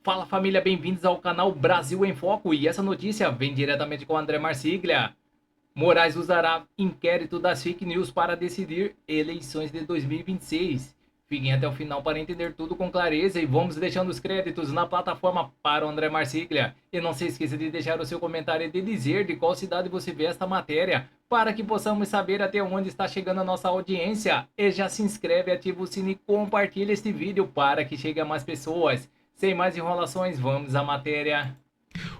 Fala família, bem-vindos ao canal Brasil em Foco e essa notícia vem diretamente com o André Marsiglia. Moraes usará inquérito das fake news para decidir eleições de 2026. Fiquem até o final para entender tudo com clareza e vamos deixando os créditos na plataforma para o André Marsiglia. E não se esqueça de deixar o seu comentário e de dizer de qual cidade você vê esta matéria, para que possamos saber até onde está chegando a nossa audiência. E já se inscreve, ativa o sino e compartilha este vídeo para que chegue a mais pessoas. Sem mais enrolações, vamos à matéria.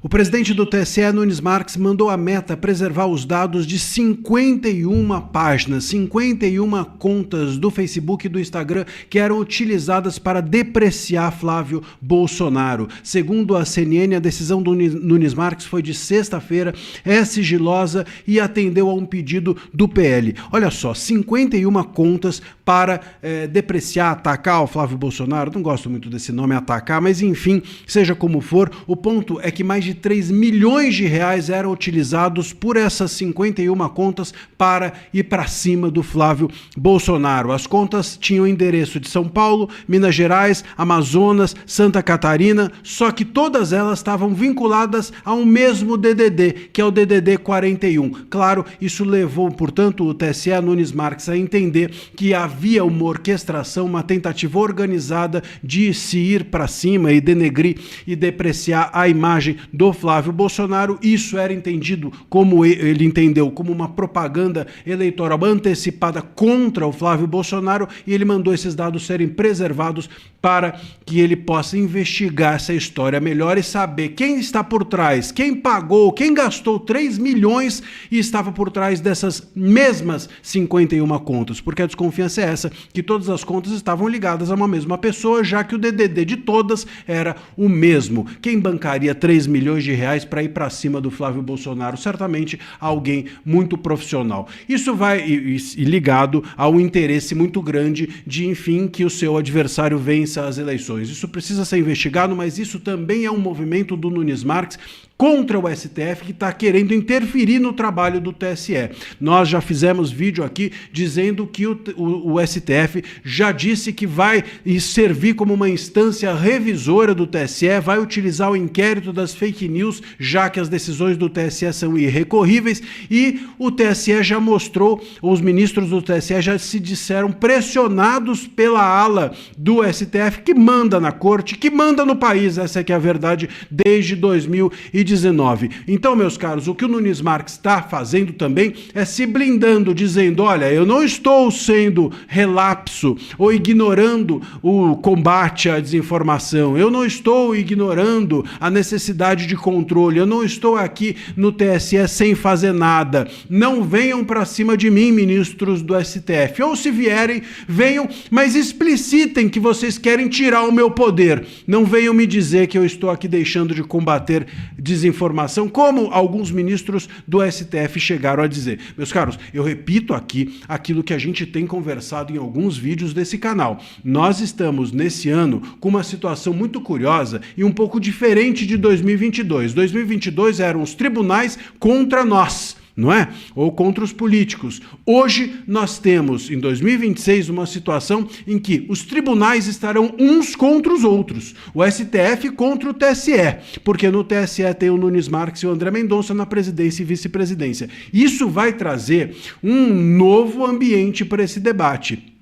O presidente do TSE, Nunes Marques, mandou a Meta preservar os dados de 51 páginas, 51 contas do Facebook e do Instagram que eram utilizadas para depreciar Flávio Bolsonaro. Segundo a CNN, a decisão do Nunes Marques foi de sexta-feira, é sigilosa e atendeu a um pedido do PL. Olha só, 51 contas para depreciar, atacar o Flávio Bolsonaro. Não gosto muito desse nome, atacar, mas enfim, seja como for, o ponto é que mais de 3 milhões de reais eram utilizados por essas 51 contas para ir para cima do Flávio Bolsonaro. As contas tinham endereço de São Paulo, Minas Gerais, Amazonas, Santa Catarina, só que todas elas estavam vinculadas a um mesmo DDD, que é o DDD 41. Claro, isso levou, portanto, o TSE, Nunes Marques, a entender que havia uma orquestração, uma tentativa organizada de se ir para cima e denegrir e depreciar a imagem do Flávio Bolsonaro. Isso era entendido, como ele entendeu, como uma propaganda eleitoral antecipada contra o Flávio Bolsonaro, e ele mandou esses dados serem preservados para que ele possa investigar essa história melhor e saber quem está por trás, quem pagou, quem gastou 3 milhões e estava por trás dessas mesmas 51 contas, porque a desconfiança é essa, que todas as contas estavam ligadas a uma mesma pessoa, já que o DDD de todas era o mesmo. Quem bancaria 3 milhões de reais para ir para cima do Flávio Bolsonaro? Certamente alguém muito profissional. Isso vai ligado a um interesse muito grande de, enfim, que o seu adversário vença as eleições. Isso precisa ser investigado, mas isso também é um movimento do Nunes Marques contra o STF, que está querendo interferir no trabalho do TSE. Nós já fizemos vídeo aqui dizendo que o STF já disse que vai servir como uma instância revisora do TSE, vai utilizar o inquérito das fake news, já que as decisões do TSE são irrecorríveis, e o TSE já mostrou, os ministros do TSE já se disseram pressionados pela ala do STF, que manda na corte, que manda no país, essa é que é a verdade, desde 2019. Então, meus caros, o que o Nunes Marques está fazendo também é se blindando, dizendo, olha, eu não estou sendo relapso ou ignorando o combate à desinformação, eu não estou ignorando a necessidade de controle, eu não estou aqui no TSE sem fazer nada. Não venham para cima de mim, ministros do STF, ou se vierem, venham, mas explicitem que vocês querem tirar o meu poder. Não venham me dizer que eu estou aqui deixando de combater desinformação, como alguns ministros do STF chegaram a dizer. Meus caros, eu repito aqui aquilo que a gente tem conversado em alguns vídeos desse canal. Nós estamos, nesse ano, com uma situação muito curiosa e um pouco diferente de 2022. 2022 eram os tribunais contra nós, não é? Ou contra os políticos. Hoje nós temos, em 2026, uma situação em que os tribunais estarão uns contra os outros. O STF contra o TSE, porque no TSE tem o Nunes Marques e o André Mendonça na presidência e vice-presidência. Isso vai trazer um novo ambiente para esse debate.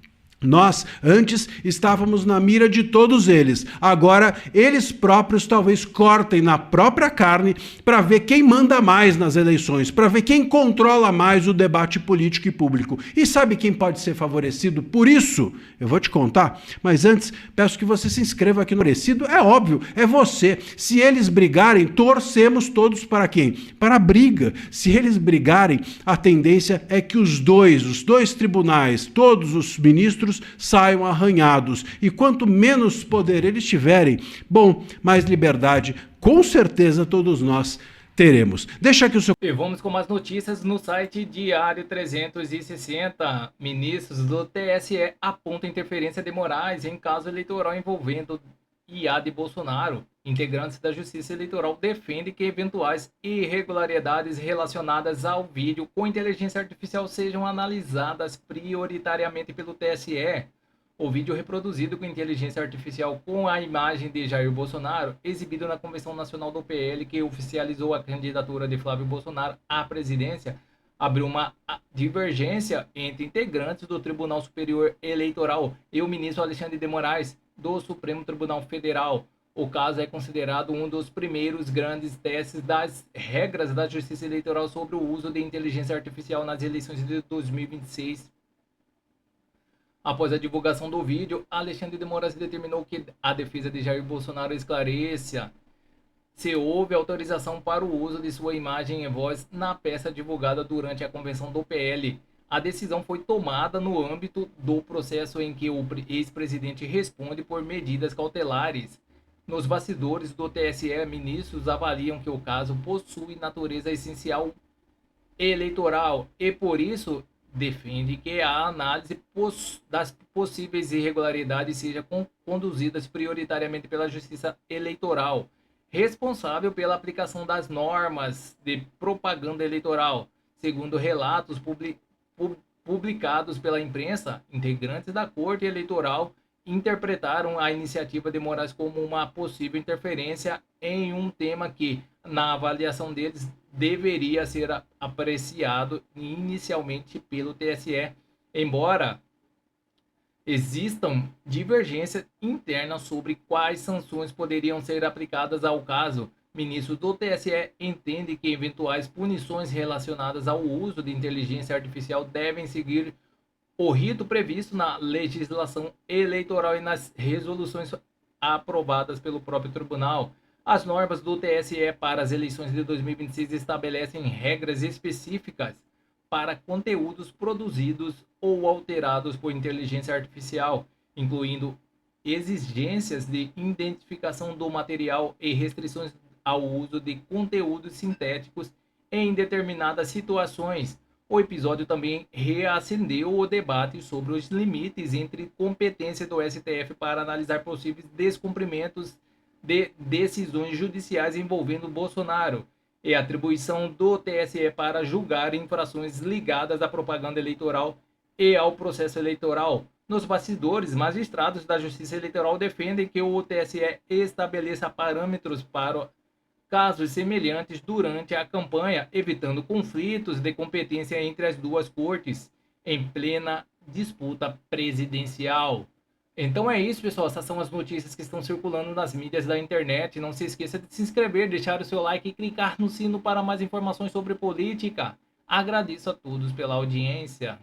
Nós, antes, estávamos na mira de todos eles. Agora, eles próprios talvez cortem na própria carne para ver quem manda mais nas eleições, para ver quem controla mais o debate político e público. E sabe quem pode ser favorecido por isso? Eu vou te contar, mas antes, peço que você se inscreva aqui no Favorecido. É óbvio, é você. Se eles brigarem, torcemos todos para quem? Para a briga. Se eles brigarem, a tendência é que os dois tribunais, todos os ministros, saiam arranhados. E quanto menos poder eles tiverem, bom, mais liberdade, com certeza todos nós teremos. Deixa aqui o seu... E vamos com mais notícias no site Diário 360. Ministros do TSE apontam interferência de Moraes em caso eleitoral envolvendo IA de Bolsonaro. Integrantes da Justiça Eleitoral defendem que eventuais irregularidades relacionadas ao vídeo com inteligência artificial sejam analisadas prioritariamente pelo TSE. O vídeo reproduzido com inteligência artificial com a imagem de Jair Bolsonaro, exibido na Convenção Nacional do PL, que oficializou a candidatura de Flávio Bolsonaro à presidência, abriu uma divergência entre integrantes do Tribunal Superior Eleitoral e o ministro Alexandre de Moraes, do Supremo Tribunal Federal. O caso é considerado um dos primeiros grandes testes das regras da Justiça Eleitoral sobre o uso de inteligência artificial nas eleições de 2026. Após a divulgação do vídeo, Alexandre de Moraes determinou que a defesa de Jair Bolsonaro esclareça se houve autorização para o uso de sua imagem e voz na peça divulgada durante a convenção do PL. A decisão foi tomada no âmbito do processo em que o ex-presidente responde por medidas cautelares. Nos bastidores do TSE, ministros avaliam que o caso possui natureza essencial eleitoral e, por isso, defende que a análise das possíveis irregularidades seja conduzida prioritariamente pela Justiça Eleitoral, responsável pela aplicação das normas de propaganda eleitoral. Segundo relatos publicados pela imprensa, integrantes da Corte Eleitoral interpretaram a iniciativa de Moraes como uma possível interferência em um tema que, na avaliação deles, deveria ser apreciado inicialmente pelo TSE, embora existam divergências internas sobre quais sanções poderiam ser aplicadas ao caso. Ministro do TSE entende que eventuais punições relacionadas ao uso de inteligência artificial devem seguir o rito previsto na legislação eleitoral e nas resoluções aprovadas pelo próprio tribunal. As normas do TSE para as eleições de 2026 estabelecem regras específicas para conteúdos produzidos ou alterados por inteligência artificial, incluindo exigências de identificação do material e restrições ao uso de conteúdos sintéticos em determinadas situações. O episódio também reacendeu o debate sobre os limites entre competência do STF para analisar possíveis descumprimentos de decisões judiciais envolvendo Bolsonaro e a atribuição do TSE para julgar infrações ligadas à propaganda eleitoral e ao processo eleitoral. Nos bastidores, magistrados da Justiça Eleitoral defendem que o TSE estabeleça parâmetros para casos semelhantes durante a campanha, evitando conflitos de competência entre as duas cortes em plena disputa presidencial. Então é isso, pessoal. Essas são as notícias que estão circulando nas mídias da internet. Não se esqueça de se inscrever, deixar o seu like e clicar no sino para mais informações sobre política. Agradeço a todos pela audiência.